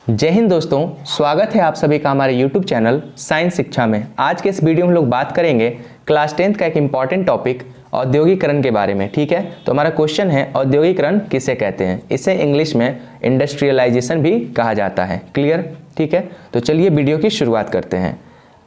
जय हिंद दोस्तों, स्वागत है आप सभी का हमारे YouTube चैनल साइंस शिक्षा में। आज के इस वीडियो में हम लोग बात करेंगे क्लास 10th का एक इंपॉर्टेंट टॉपिक औद्योगिकरण के बारे में। ठीक है, तो हमारा क्वेश्चन है औद्योगिकरण किसे कहते हैं। इसे इंग्लिश में इंडस्ट्रियलाइजेशन भी कहा जाता है। क्लियर? ठीक है, तो चलिए वीडियो की शुरुआत करते हैं।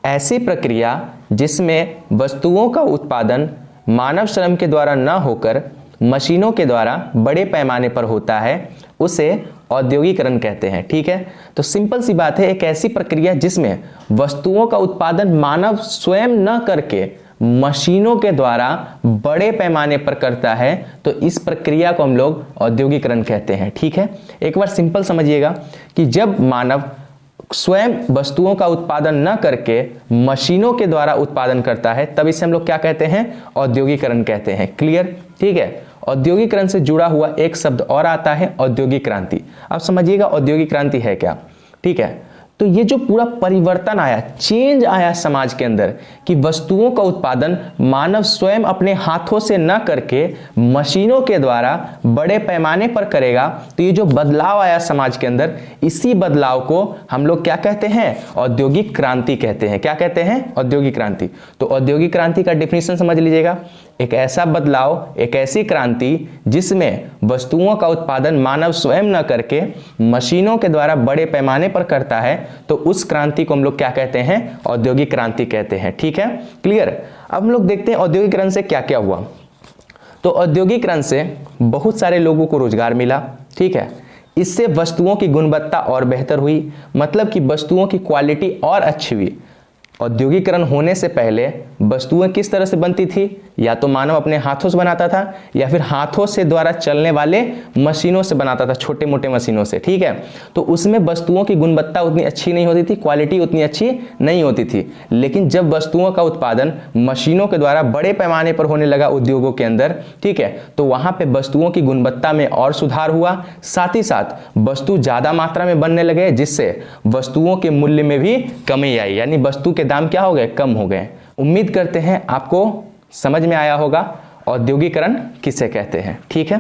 ऐसी प्रक्रिया जिसमें वस्तुओं का उत्पादन मानव श्रम के द्वारा न होकर मशीनों के द्वारा बड़े पैमाने पर होता है उसे औद्योगिकरण कहते हैं। ठीक है, तो सिंपल सी बात है, एक ऐसी प्रक्रिया जिसमें वस्तुओं का उत्पादन मानव स्वयं न करके मशीनों के द्वारा बड़े पैमाने पर करता है, तो इस प्रक्रिया को हम लोग औद्योगिकरण कहते हैं। ठीक है, एक बार सिंपल समझिएगा कि जब मानव स्वयं वस्तुओं का उत्पादन न करके मशीनों के द्वारा उत्पादन करता है, तब इसे हम लोग क्या कहते हैं? औद्योगिकरण कहते हैं। क्लियर? ठीक है, औद्योगिकरण से जुड़ा हुआ एक शब्द और आता है औद्योगिक क्रांति। अब समझिएगा औद्योगिक क्रांति है क्या। ठीक है, तो ये जो पूरा परिवर्तन आया, चेंज आया समाज के अंदर कि वस्तुओं का उत्पादन मानव स्वयं अपने हाथों से न करके मशीनों के द्वारा बड़े पैमाने पर करेगा, तो ये जो बदलाव आया समाज के अंदर, इसी बदलाव को हम लोग क्या कहते हैं? औद्योगिक क्रांति कहते हैं। क्या कहते हैं? औद्योगिक क्रांति। तो औद्योगिक क्रांति का डेफिनेशन समझ लीजिएगा, एक ऐसा बदलाव, एक ऐसी क्रांति जिसमें वस्तुओं का उत्पादन मानव स्वयं न करके मशीनों के द्वारा बड़े पैमाने पर करता है, तो उस क्रांति को हम लोग क्या कहते हैं? औद्योगिक क्रांति कहते हैं। ठीक है, क्लियर? अब हम लोग देखते हैं औद्योगिकरण से क्या क्या हुआ। तो औद्योगिकरण से बहुत सारे लोगों को रोजगार मिला। ठीक है, इससे वस्तुओं की गुणवत्ता और बेहतर हुई, मतलब कि वस्तुओं की क्वालिटी और अच्छी हुई। औद्योगिकरण होने से पहले वस्तुएं किस तरह से बनती थी? या तो मानव अपने हाथों से बनाता था या फिर हाथों से द्वारा चलने वाले मशीनों से बनाता था, छोटे मोटे मशीनों से। ठीक है, तो उसमें वस्तुओं की गुणवत्ता उतनी अच्छी नहीं होती थी, क्वालिटी उतनी अच्छी नहीं होती थी। लेकिन जब वस्तुओं का उत्पादन मशीनों के द्वारा बड़े पैमाने पर होने लगा उद्योगों के अंदर, ठीक है, तो वहां पे वस्तुओं की गुणवत्ता में और सुधार हुआ, साथ ही साथ वस्तु ज्यादा मात्रा में बनने लगे, जिससे वस्तुओं के मूल्य में भी कमी आई, यानी वस्तु के दाम क्या हो गए? कम हो गए। उम्मीद करते हैं आपको समझ में आया होगा औद्योगिकरण किसे कहते हैं। ठीक है।